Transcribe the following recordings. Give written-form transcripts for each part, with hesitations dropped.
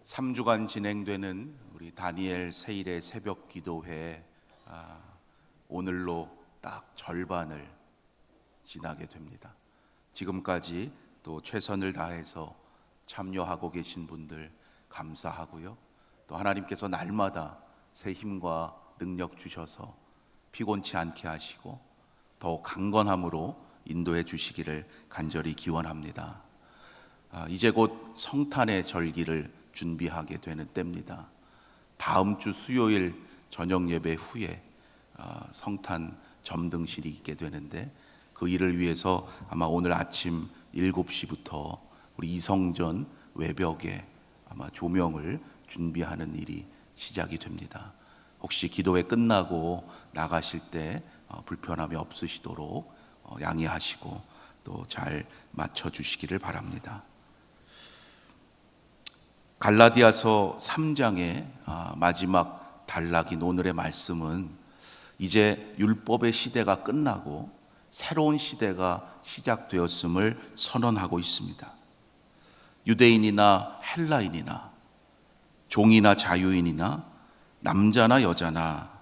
3주간 진행되는 우리 다니엘 세일의 새벽 기도회 오늘로 딱 절반을 지나게 됩니다. 지금까지 또 최선을 다해서 참여하고 계신 분들 감사하고요. 또 하나님께서 날마다 새 힘과 능력 주셔서 피곤치 않게 하시고 더 강건함으로 인도해 주시기를 간절히 기원합니다. 이제 곧 성탄의 절기를 준비하게 되는 때입니다. 다음 주 수요일 저녁 예배 후에 성탄 점등실이 있게 되는데 그 일을 위해서 아마 오늘 아침 7시부터 우리 이성전 외벽에 아마 조명을 준비하는 일이 시작이 됩니다. 혹시 기도회 끝나고 나가실 때 불편함이 없으시도록 양해하시고 또 잘 맞춰주시기를 바랍니다. 갈라디아서 3장의 마지막 단락인 오늘의 말씀은 이제 율법의 시대가 끝나고 새로운 시대가 시작되었음을 선언하고 있습니다. 유대인이나 헬라인이나 종이나 자유인이나 남자나 여자나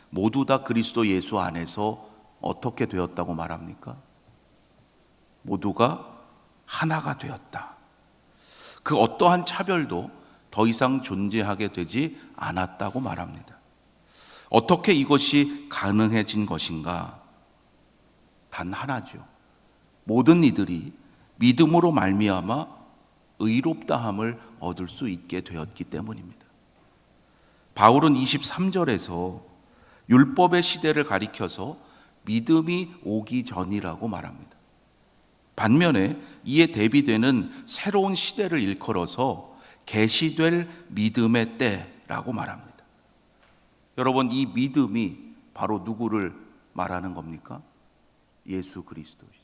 모두 다 그리스도 예수 안에서 어떻게 되었다고 말합니까? 모두가 하나가 되었다. 그 어떠한 차별도 더 이상 존재하게 되지 않았다고 말합니다. 어떻게 이것이 가능해진 것인가? 단 하나죠. 모든 이들이 믿음으로 말미암아 의롭다함을 얻을 수 있게 되었기 때문입니다. 바울은 23절에서 율법의 시대를 가리켜서 믿음이 오기 전이라고 말합니다. 반면에 이에 대비되는 새로운 시대를 일컬어서 계시될 믿음의 때라고 말합니다. 여러분, 이 믿음이 바로 누구를 말하는 겁니까? 예수 그리스도시죠.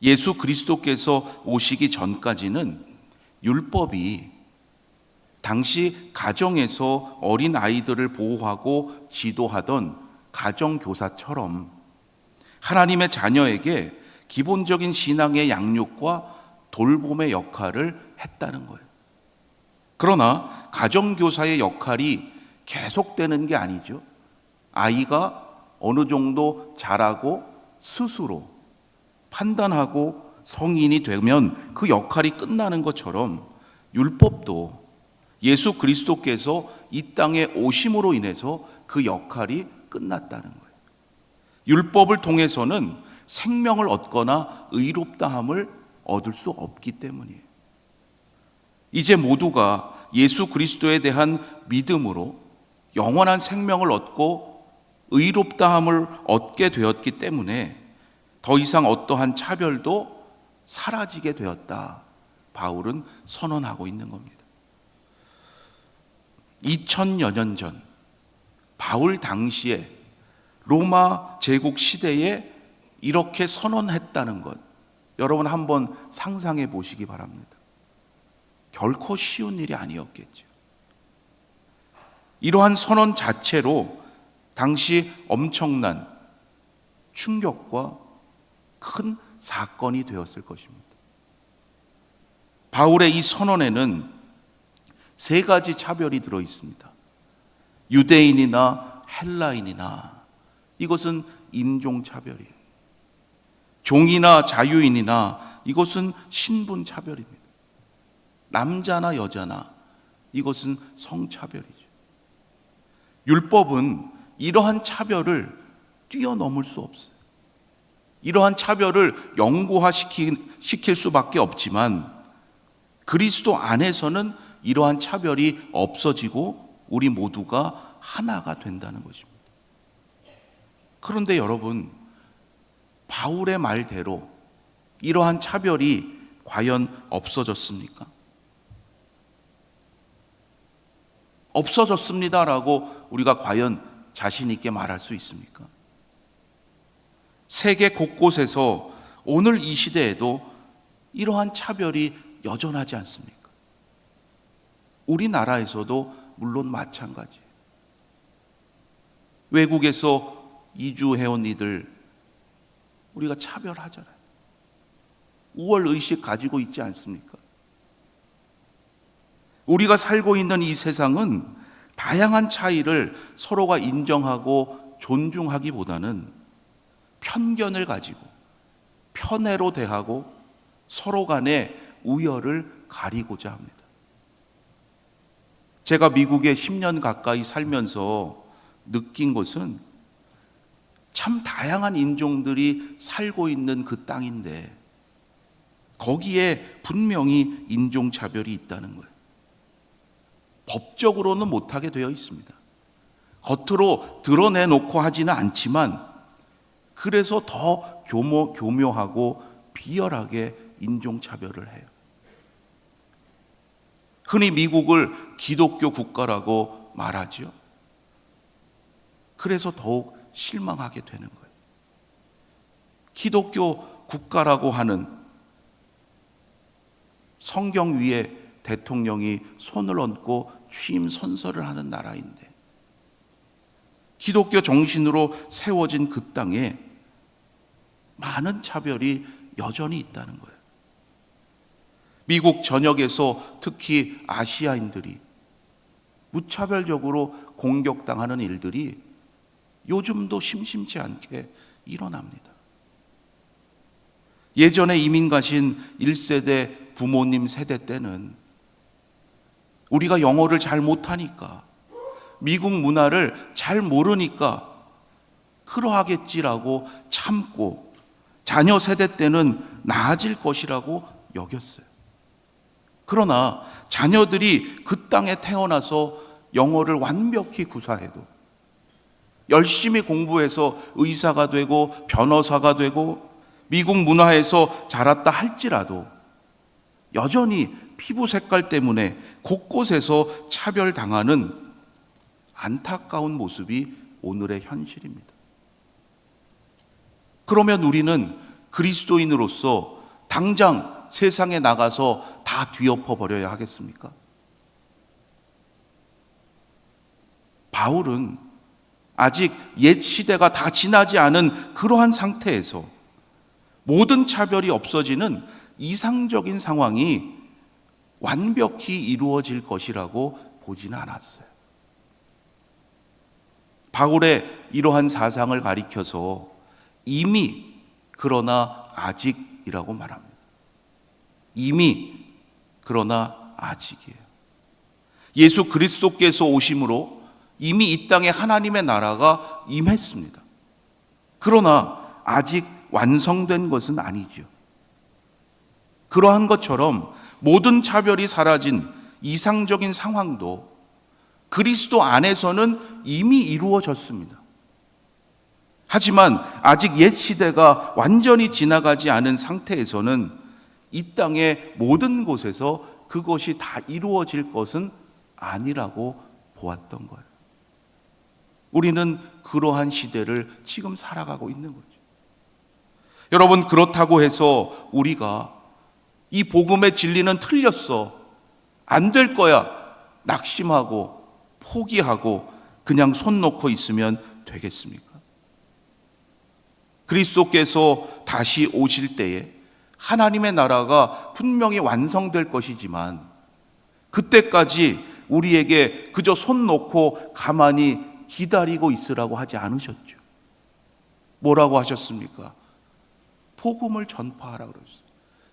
예수 그리스도께서 오시기 전까지는 율법이 당시 가정에서 어린 아이들을 보호하고 지도하던 가정교사처럼 하나님의 자녀에게 기본적인 신앙의 양육과 돌봄의 역할을 했다는 거예요. 그러나 가정교사의 역할이 계속되는 게 아니죠. 아이가 어느 정도 자라고 스스로 판단하고 성인이 되면 그 역할이 끝나는 것처럼 율법도 예수 그리스도께서 이 땅에 오심으로 인해서 그 역할이 끝났다는 거예요. 율법을 통해서는 생명을 얻거나 의롭다함을 얻을 수 없기 때문이에요. 이제 모두가 예수 그리스도에 대한 믿음으로 영원한 생명을 얻고 의롭다함을 얻게 되었기 때문에 더 이상 어떠한 차별도 사라지게 되었다. 바울은 선언하고 있는 겁니다. 2000여 년 전 바울 당시에 로마 제국 시대에 이렇게 선언했다는 것, 여러분 한번 상상해 보시기 바랍니다. 결코 쉬운 일이 아니었겠죠. 이러한 선언 자체로 당시 엄청난 충격과 큰 사건이 되었을 것입니다. 바울의 이 선언에는 세 가지 차별이 들어 있습니다. 유대인이나 헬라인이나 이것은 인종차별이에요. 종이나 자유인이나 이것은 신분차별입니다. 남자나 여자나 이것은 성차별이죠. 율법은 이러한 차별을 뛰어넘을 수 없어요. 이러한 차별을 영구화시킬 수밖에 없지만 그리스도 안에서는 이러한 차별이 없어지고 우리 모두가 하나가 된다는 것입니다. 그런데 여러분, 바울의 말대로 이러한 차별이 과연 없어졌습니까? 없어졌습니다라고 우리가 과연 자신 있게 말할 수 있습니까? 세계 곳곳에서 오늘 이 시대에도 이러한 차별이 여전하지 않습니까? 우리나라에서도 물론 마찬가지예요. 외국에서 이주해온 이들 우리가 차별하잖아요. 우월의식 가지고 있지 않습니까? 우리가 살고 있는 이 세상은 다양한 차이를 서로가 인정하고 존중하기보다는 편견을 가지고 편애로 대하고 서로 간의 우열을 가리고자 합니다. 제가 미국에 10년 가까이 살면서 느낀 것은 참 다양한 인종들이 살고 있는 그 땅인데 거기에 분명히 인종차별이 있다는 거예요. 법적으로는 못하게 되어 있습니다. 겉으로 드러내놓고 하지는 않지만 그래서 더 교묘하고 비열하게 인종차별을 해요. 흔히 미국을 기독교 국가라고 말하죠. 그래서 더욱 실망하게 되는 거예요. 기독교 국가라고 하는 성경 위에 대통령이 손을 얹고 취임 선서를 하는 나라인데 기독교 정신으로 세워진 그 땅에 많은 차별이 여전히 있다는 거예요. 미국 전역에서 특히 아시아인들이 무차별적으로 공격당하는 일들이 요즘도 심심치 않게 일어납니다. 예전에 이민 가신 1세대 부모님 세대 때는 우리가 영어를 잘 못하니까 미국 문화를 잘 모르니까 그러하겠지라고 참고 자녀 세대 때는 나아질 것이라고 여겼어요. 그러나 자녀들이 그 땅에 태어나서 영어를 완벽히 구사해도 열심히 공부해서 의사가 되고 변호사가 되고 미국 문화에서 자랐다 할지라도 여전히 피부 색깔 때문에 곳곳에서 차별당하는 안타까운 모습이 오늘의 현실입니다. 그러면 우리는 그리스도인으로서 당장 세상에 나가서 다 뒤엎어 버려야 하겠습니까? 바울은 아직 옛 시대가 다 지나지 않은 그러한 상태에서 모든 차별이 없어지는 이상적인 상황이 완벽히 이루어질 것이라고 보지는 않았어요. 바울의 이러한 사상을 가리켜서 이미 그러나 아직이라고 말합니다. 이미 그러나 아직이에요. 예수 그리스도께서 오심으로 이미 이 땅에 하나님의 나라가 임했습니다. 그러나 아직 완성된 것은 아니죠. 그러한 것처럼 모든 차별이 사라진 이상적인 상황도 그리스도 안에서는 이미 이루어졌습니다. 하지만 아직 옛 시대가 완전히 지나가지 않은 상태에서는 이 땅의 모든 곳에서 그것이 다 이루어질 것은 아니라고 보았던 거예요. 우리는 그러한 시대를 지금 살아가고 있는 거죠. 여러분, 그렇다고 해서 우리가 이 복음의 진리는 틀렸어, 안 될 거야, 낙심하고 포기하고 그냥 손 놓고 있으면 되겠습니까? 그리스도께서 다시 오실 때에 하나님의 나라가 분명히 완성될 것이지만 그때까지 우리에게 그저 손 놓고 가만히 기다리고 있으라고 하지 않으셨죠. 뭐라고 하셨습니까? 복음을 전파하라 그랬어요.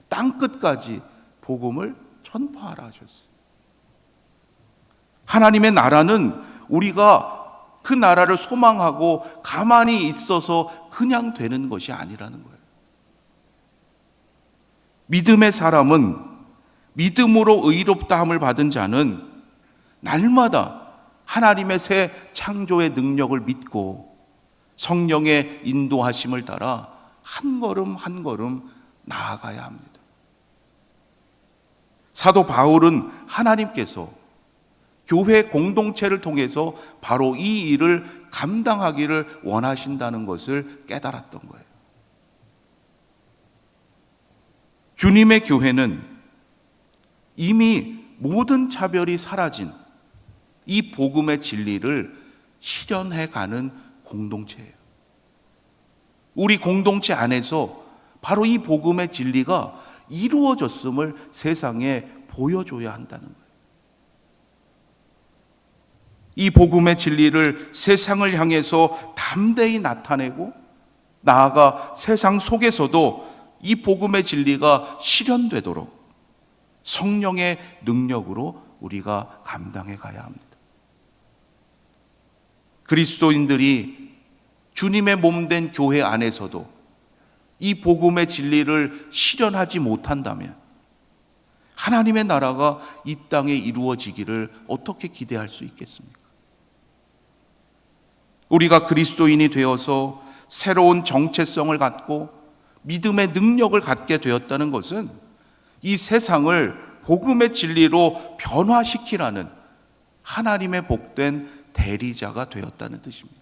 땅끝까지 복음을 전파하라 하셨어요. 하나님의 나라는 우리가 그 나라를 소망하고 가만히 있어서 그냥 되는 것이 아니라는 거예요. 믿음의 사람은, 믿음으로 의롭다함을 받은 자는 날마다 하나님의 새 창조의 능력을 믿고 성령의 인도하심을 따라 한 걸음 한 걸음 나아가야 합니다. 사도 바울은 하나님께서 교회 공동체를 통해서 바로 이 일을 감당하기를 원하신다는 것을 깨달았던 거예요. 주님의 교회는 이미 모든 차별이 사라진 이 복음의 진리를 실현해 가는 공동체예요. 우리 공동체 안에서 바로 이 복음의 진리가 이루어졌음을 세상에 보여줘야 한다는 거예요. 이 복음의 진리를 세상을 향해서 담대히 나타내고, 나아가 세상 속에서도 이 복음의 진리가 실현되도록 성령의 능력으로 우리가 감당해 가야 합니다. 그리스도인들이 주님의 몸된 교회 안에서도 이 복음의 진리를 실현하지 못한다면 하나님의 나라가 이 땅에 이루어지기를 어떻게 기대할 수 있겠습니까? 우리가 그리스도인이 되어서 새로운 정체성을 갖고 믿음의 능력을 갖게 되었다는 것은 이 세상을 복음의 진리로 변화시키라는 하나님의 복된 대리자가 되었다는 뜻입니다.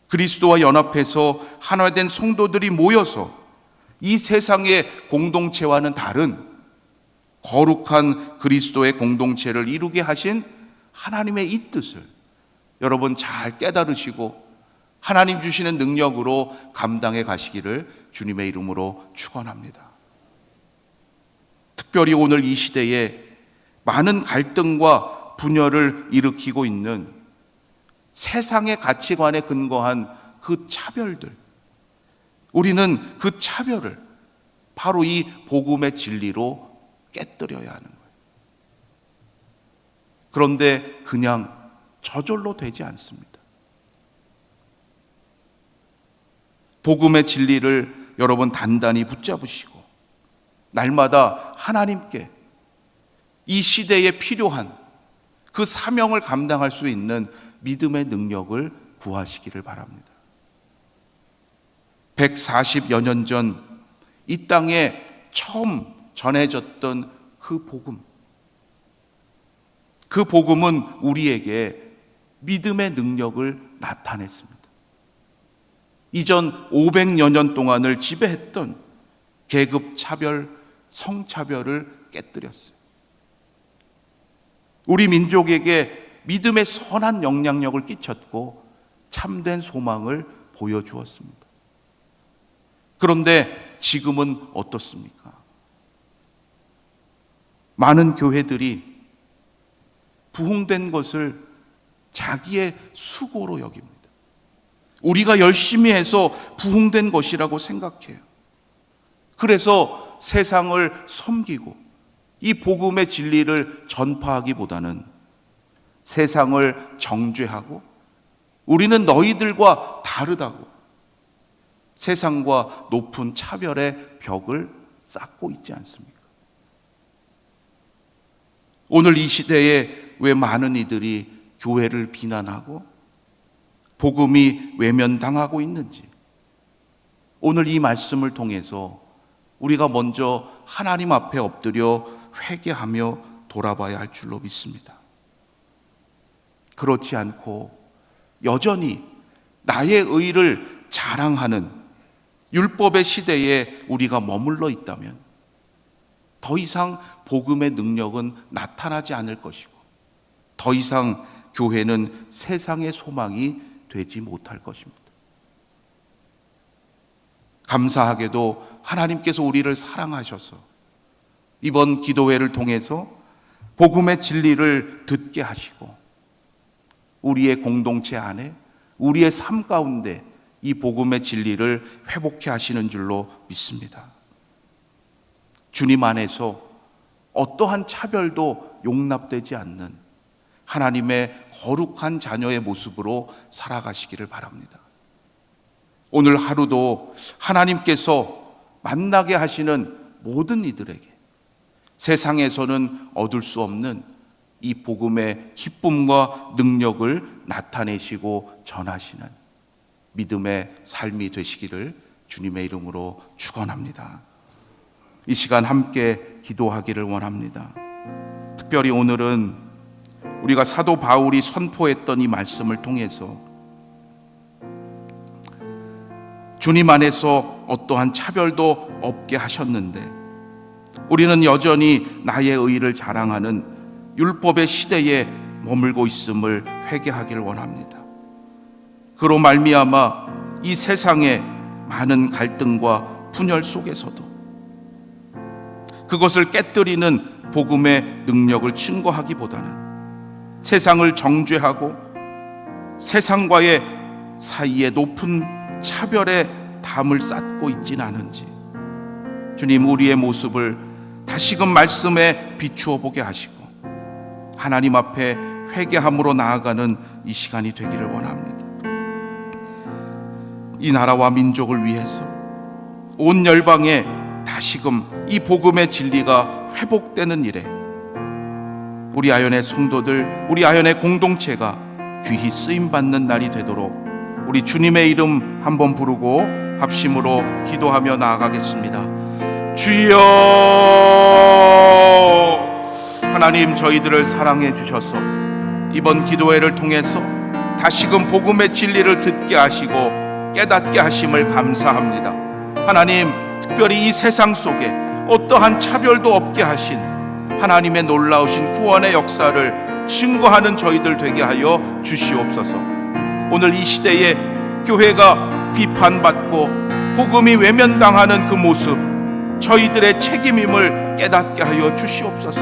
그리스도와 연합해서 하나된 성도들이 모여서 이 세상의 공동체와는 다른 거룩한 그리스도의 공동체를 이루게 하신 하나님의 이 뜻을 여러분 잘 깨달으시고 하나님 주시는 능력으로 감당해 가시기를 주님의 이름으로 축원합니다. 특별히 오늘 이 시대에 많은 갈등과 분열을 일으키고 있는 세상의 가치관에 근거한 그 차별들, 우리는 그 차별을 바로 이 복음의 진리로 깨뜨려야 하는 거예요. 그런데 그냥 저절로 되지 않습니다. 복음의 진리를 여러분 단단히 붙잡으시고 날마다 하나님께 이 시대에 필요한 그 사명을 감당할 수 있는 믿음의 능력을 구하시기를 바랍니다. 140여 년 전 이 땅에 처음 전해졌던 그 복음은 우리에게 믿음의 능력을 나타냈습니다. 이전 500여 년 동안을 지배했던 계급 차별, 성차별을 깨뜨렸어요. 우리 민족에게 믿음의 선한 영향력을 끼쳤고 참된 소망을 보여주었습니다. 그런데 지금은 어떻습니까? 많은 교회들이 부흥된 것을 자기의 수고로 여깁니다. 우리가 열심히 해서 부흥된 것이라고 생각해요. 그래서 세상을 섬기고 이 복음의 진리를 전파하기보다는 세상을 정죄하고 우리는 너희들과 다르다고 세상과 높은 차별의 벽을 쌓고 있지 않습니까? 오늘 이 시대에 왜 많은 이들이 교회를 비난하고 복음이 외면당하고 있는지 오늘 이 말씀을 통해서 우리가 먼저 하나님 앞에 엎드려 회개하며 돌아봐야 할 줄로 믿습니다. 그렇지 않고 여전히 나의 의를 자랑하는 율법의 시대에 우리가 머물러 있다면 더 이상 복음의 능력은 나타나지 않을 것이고 더 이상 교회는 세상의 소망이 되지 못할 것입니다. 감사하게도 하나님께서 우리를 사랑하셔서 이번 기도회를 통해서 복음의 진리를 듣게 하시고 우리의 공동체 안에 우리의 삶 가운데 이 복음의 진리를 회복해 하시는 줄로 믿습니다. 주님 안에서 어떠한 차별도 용납되지 않는 하나님의 거룩한 자녀의 모습으로 살아가시기를 바랍니다. 오늘 하루도 하나님께서 만나게 하시는 모든 이들에게 세상에서는 얻을 수 없는 이 복음의 기쁨과 능력을 나타내시고 전하시는 믿음의 삶이 되시기를 주님의 이름으로 축원합니다. 이 시간 함께 기도하기를 원합니다. 특별히 오늘은 우리가 사도 바울이 선포했던 이 말씀을 통해서 주님 안에서 어떠한 차별도 없게 하셨는데 우리는 여전히 나의 의를 자랑하는 율법의 시대에 머물고 있음을 회개하기를 원합니다. 그로 말미암아 이 세상의 많은 갈등과 분열 속에서도 그것을 깨뜨리는 복음의 능력을 증거하기보다는 세상을 정죄하고 세상과의 사이에 높은 차별의 담을 쌓고 있진 않은지 주님, 우리의 모습을 다시금 말씀에 비추어 보게 하시고 하나님 앞에 회개함으로 나아가는 이 시간이 되기를 원합니다. 이 나라와 민족을 위해서 온 열방에 다시금 이 복음의 진리가 회복되는 일에 우리 아연의 성도들, 우리 아연의 공동체가 귀히 쓰임받는 날이 되도록 우리 주님의 이름 한번 부르고 합심으로 기도하며 나아가겠습니다. 주여, 하나님, 저희들을 사랑해 주셔서 이번 기도회를 통해서 다시금 복음의 진리를 듣게 하시고 깨닫게 하심을 감사합니다. 하나님, 특별히 이 세상 속에 어떠한 차별도 없게 하신 하나님의 놀라우신 구원의 역사를 증거하는 저희들 되게 하여 주시옵소서. 오늘 이 시대에 교회가 비판받고 복음이 외면당하는 그 모습, 저희들의 책임임을 깨닫게 하여 주시옵소서.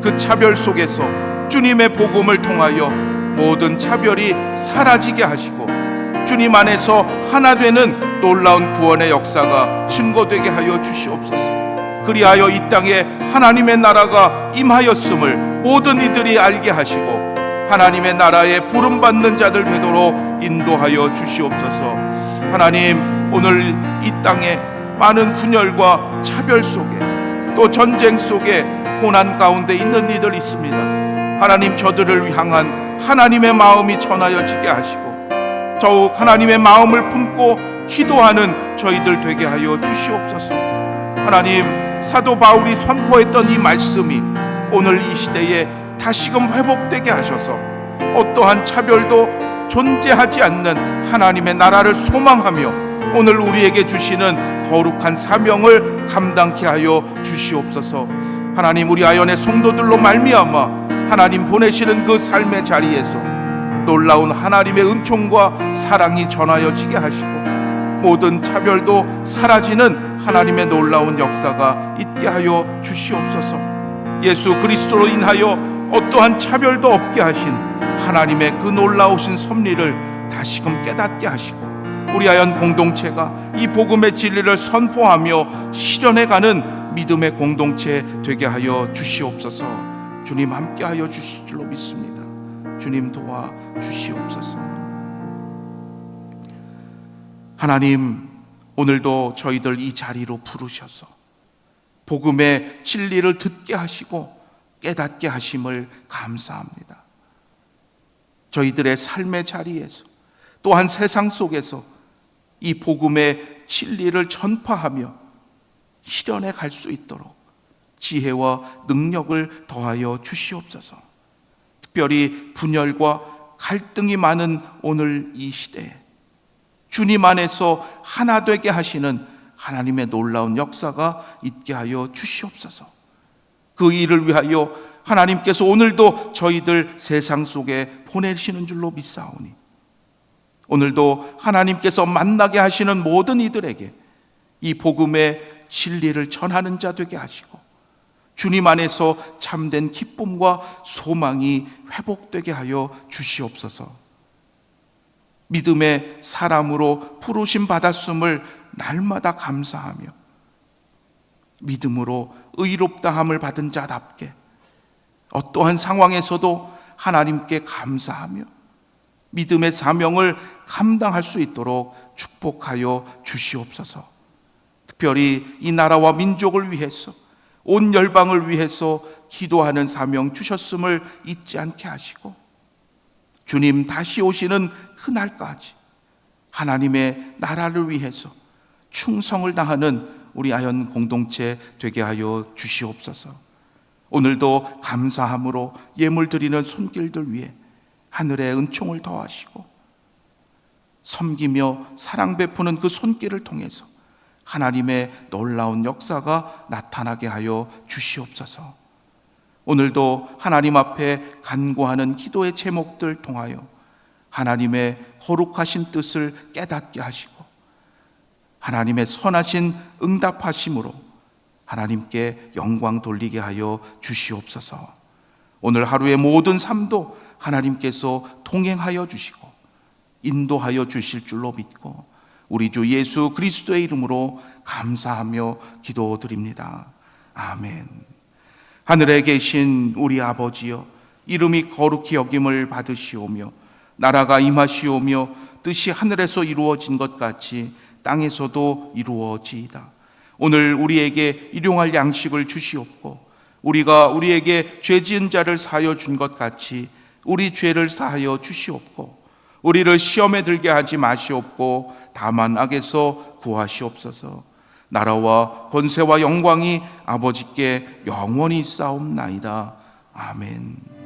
그 차별 속에서 주님의 복음을 통하여 모든 차별이 사라지게 하시고 주님 안에서 하나 되는 놀라운 구원의 역사가 증거되게 하여 주시옵소서. 그리하여 이 땅에 하나님의 나라가 임하였음을 모든 이들이 알게 하시고 하나님의 나라에 부름받는 자들 되도록 인도하여 주시옵소서. 하나님, 오늘 이 땅에 많은 분열과 차별 속에 또 전쟁 속에 고난 가운데 있는 이들 있습니다. 하나님, 저들을 향한 하나님의 마음이 전하여지게 하시고 더욱 하나님의 마음을 품고 기도하는 저희들 되게 하여 주시옵소서. 하나님, 사도 바울이 선포했던 이 말씀이 오늘 이 시대에 다시금 회복되게 하셔서 어떠한 차별도 존재하지 않는 하나님의 나라를 소망하며 오늘 우리에게 주시는 거룩한 사명을 감당케 하여 주시옵소서. 하나님, 우리 아연의 성도들로 말미암아 하나님 보내시는 그 삶의 자리에서 놀라운 하나님의 은총과 사랑이 전하여지게 하시고 모든 차별도 사라지는 하나님의 놀라운 역사가 있게 하여 주시옵소서. 예수 그리스도로 인하여 어떠한 차별도 없게 하신 하나님의 그 놀라우신 섭리를 다시금 깨닫게 하시고 우리 아연 공동체가 이 복음의 진리를 선포하며 실현해가는 믿음의 공동체 되게 하여 주시옵소서. 주님 함께하여 주실 줄로 믿습니다. 주님 도와 주시옵소서. 하나님, 오늘도 저희들 이 자리로 부르셔서 복음의 진리를 듣게 하시고 깨닫게 하심을 감사합니다. 저희들의 삶의 자리에서 또한 세상 속에서 이 복음의 진리를 전파하며 실현해 갈 수 있도록 지혜와 능력을 더하여 주시옵소서. 특별히 분열과 갈등이 많은 오늘 이 시대에 주님 안에서 하나 되게 하시는 하나님의 놀라운 역사가 있게 하여 주시옵소서. 그 일을 위하여 하나님께서 오늘도 저희들 세상 속에 보내시는 줄로 믿사오니 오늘도 하나님께서 만나게 하시는 모든 이들에게 이 복음의 진리를 전하는 자 되게 하시고 주님 안에서 참된 기쁨과 소망이 회복되게 하여 주시옵소서. 믿음의 사람으로 부르심 받았음을 날마다 감사하며 믿음으로 의롭다함을 받은 자답게 어떠한 상황에서도 하나님께 감사하며 믿음의 사명을 감당할 수 있도록 축복하여 주시옵소서. 특별히 이 나라와 민족을 위해서 온 열방을 위해서 기도하는 사명 주셨음을 잊지 않게 하시고 주님 다시 오시는 그날까지 하나님의 나라를 위해서 충성을 다하는 우리 아연 공동체 되게 하여 주시옵소서. 오늘도 감사함으로 예물 드리는 손길들 위해 하늘의 은총을 더하시고 섬기며 사랑 베푸는 그 손길을 통해서 하나님의 놀라운 역사가 나타나게 하여 주시옵소서. 오늘도 하나님 앞에 간구하는 기도의 제목들 통하여 하나님의 거룩하신 뜻을 깨닫게 하시고 하나님의 선하신 응답하심으로 하나님께 영광 돌리게 하여 주시옵소서. 오늘 하루의 모든 삶도 하나님께서 통행하여 주시고 인도하여 주실 줄로 믿고 우리 주 예수 그리스도의 이름으로 감사하며 기도드립니다. 아멘. 하늘에 계신 우리 아버지여, 이름이 거룩히 여김을 받으시오며 나라가 임하시오며 뜻이 하늘에서 이루어진 것 같이 땅에서도 이루어지이다. 오늘 우리에게 일용할 양식을 주시옵고 우리가 우리에게 죄 지은 자를 사하여 준 것 같이 우리 죄를 사하여 주시옵고 우리를 시험에 들게 하지 마시옵고 다만 악에서 구하시옵소서. 나라와 권세와 영광이 아버지께 영원히 있사옵나이다. 아멘.